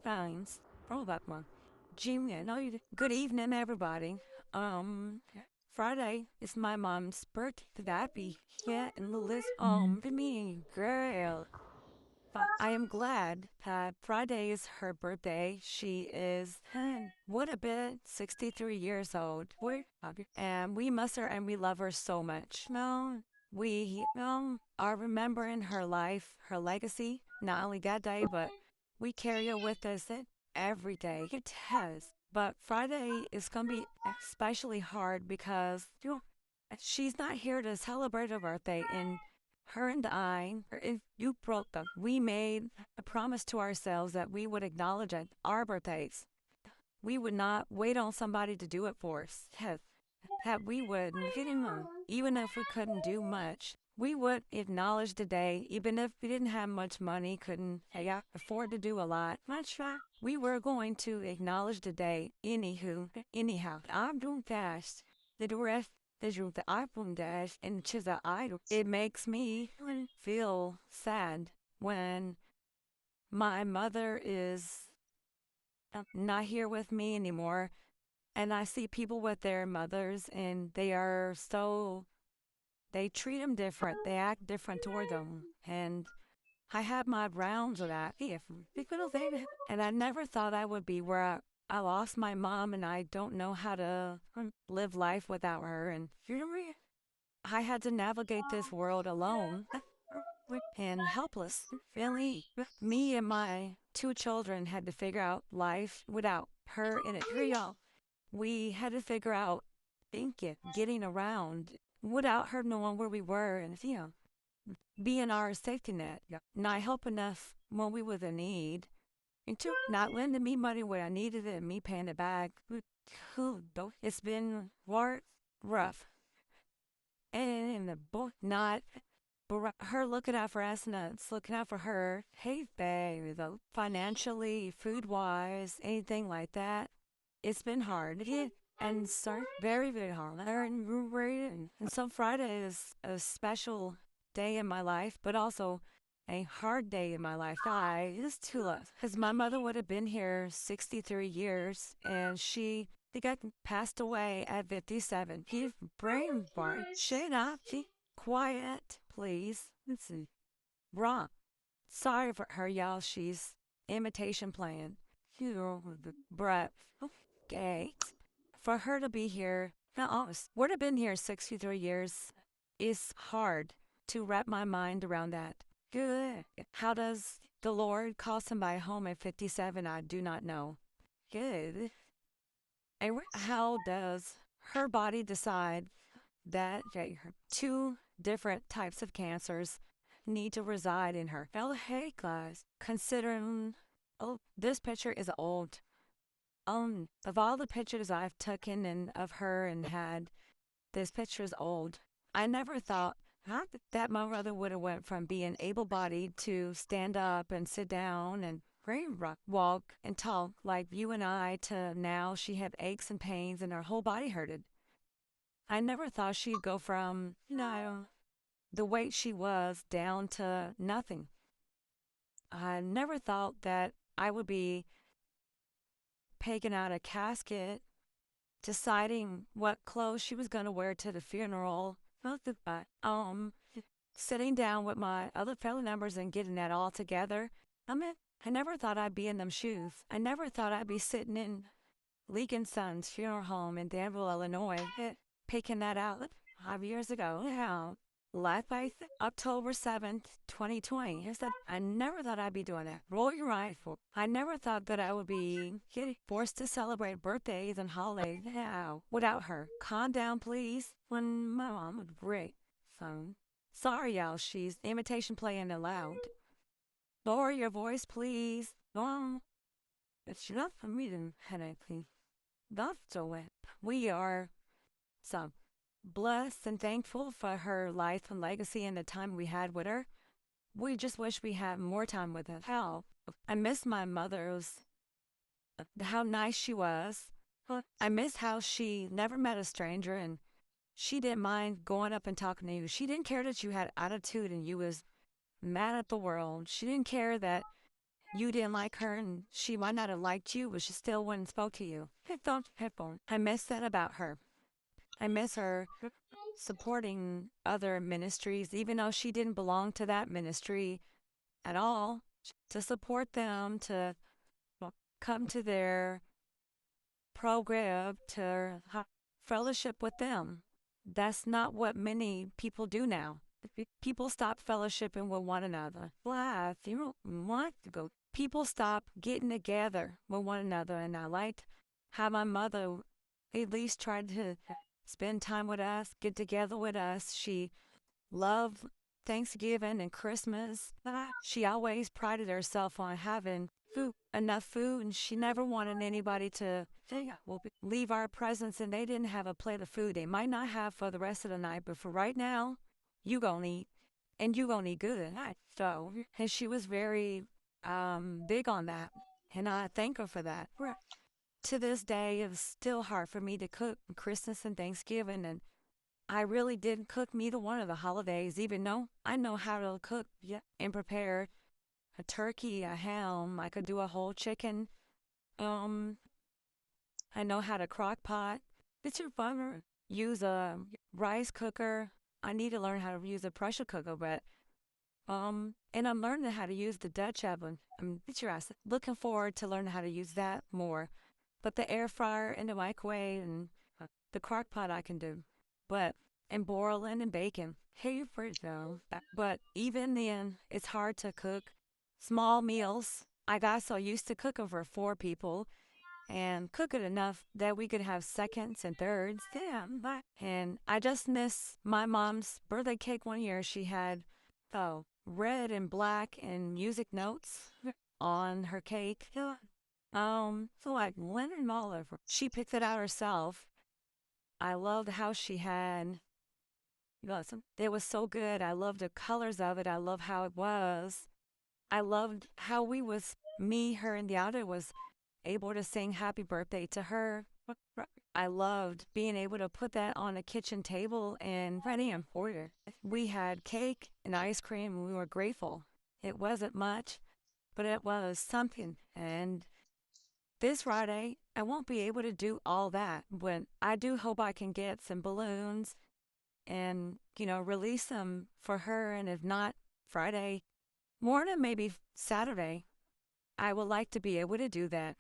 times. Oh, that one. Jimmy, no, good evening, everybody. Um, Friday is my mom's birthday. That be here in the list. For me, girl. I am glad that Friday is her birthday. She is, what a bit, 63 years old. And we miss her and we love her so much. No, we are remembering her life, her legacy, not only that day, but we carry her with us every day. It has. But Friday is going to be especially hard because she's not here to celebrate her birthday. And her and I, if you broke them, we made a promise to ourselves that we would acknowledge at our birthdays. We would not wait on somebody to do it for us. That we would, even if we couldn't do much, we would acknowledge the day, even if we didn't have much money, couldn't afford to do a lot. Much we were going to acknowledge the day. Anyhow, I'm doing fast. The rest the iPhone dash and to the idol. It makes me feel sad when my mother is not here with me anymore. And I see people with their mothers and they treat them different. They act different toward them. And I have my rounds of that. And I never thought I would be where I lost my mom and I don't know how to live life without her. And I had to navigate this world alone and helpless. Really, me and my two children had to figure out life without her in it. We had to figure out getting around without her knowing where we were and being our safety net. Not helping us when we was in need. And two, not lending me money when I needed it and me paying it back. It's been rough. And the boy not but her looking out for us and us looking out for her. Hey, babe, though, financially, food wise, anything like that, it's been hard. And so, very, very hard. And so, Friday is a special day in my life, but also a hard day in my life. I is too love. Because my mother would have been here 63 years, and she got passed away at 57. He's brain fart. Shut up. Quiet, please. Listen. Wrong. Sorry for her, y'all. She's imitation playing. You know, the breath. Okay. For her to be here, not honest, would have been here 63 years is hard to wrap my mind around that. Good. How does the Lord call somebody home at 57? I do not know. Good. And how does her body decide that two different types of cancers need to reside in her? Well, hey, guys, considering, this picture is old. Of all the pictures I've taken and of her and had, this picture is old. I never thought that my mother would have went from being able-bodied to stand up and sit down and walk and talk like you and I to now she had aches and pains and her whole body hurted. I never thought she'd go from, the weight she was down to nothing. I never thought that I would be pegging out a casket, deciding what clothes she was going to wear to the funeral, sitting down with my other family members and getting that all together. I never thought I'd be in them shoes. I never thought I'd be sitting in Legan Son's funeral home in Danville, Illinois, picking that out 5 years ago. Yeah. Life by October 7th, 2020. I never thought I'd be doing that. Roll your eyes. I never thought that I would be getting forced to celebrate birthdays and holidays without her. Calm down, please. When my mom would break. So, sorry, y'all. She's imitation playing aloud. Lower your voice, please. It's not for me to headache, please. That's so wet. We are so blessed and thankful for her life and legacy and the time we had with her. We just wish we had more time with her. I miss my mother's, how nice she was. I miss how she never met a stranger and she didn't mind going up and talking to you. She didn't care that you had attitude and you was mad at the world. She didn't care that you didn't like her and she might not have liked you, but she still wouldn't spoke to you. I miss that about her. I miss her supporting other ministries, even though she didn't belong to that ministry at all, to support them, to come to their program, to fellowship with them. That's not what many people do now. People stop fellowshipping with one another. Life, you don't want to go. People stop getting together with one another, and I liked how my mother at least tried to spend time with us, get together with us. She loved Thanksgiving and Christmas. She always prided herself on having enough food, and she never wanted anybody to leave our presence and they didn't have a plate of food. They might not have for the rest of the night, but for right now, you gonna eat, and you gonna eat good. So, and she was very big on that, and I thank her for that. To this day, it's still hard for me to cook Christmas and Thanksgiving, and I really didn't cook neither one of the holidays, even though I know how to cook and prepare a turkey, a ham. I could do a whole chicken. Um, I know how to crock pot. It's your fun. Use a rice cooker. I need to learn how to use a pressure cooker, but and I'm learning how to use the Dutch oven. Looking forward to learning how to use that more. But the air fryer and the microwave and the crock pot I can do. But and boiling and baking. Hey, for it though. But even then, it's hard to cook small meals. I got so used to cooking for 4 people and cook it enough that we could have seconds and thirds. Yeah, and I just miss my mom's birthday cake one year. She had red and black and music notes on her cake. Yeah. So like Leonard Muller, she picked it out herself. I loved how she had, it was so good. I loved the colors of it. I love how it was. I loved how me, her, and the other was able to sing happy birthday to her. I loved being able to put that on a kitchen table and ready and order. We had cake and ice cream and we were grateful. It wasn't much, but it was something. And this Friday, I won't be able to do all that, but I do hope I can get some balloons and, release them for her. And if not Friday morning, maybe Saturday, I would like to be able to do that.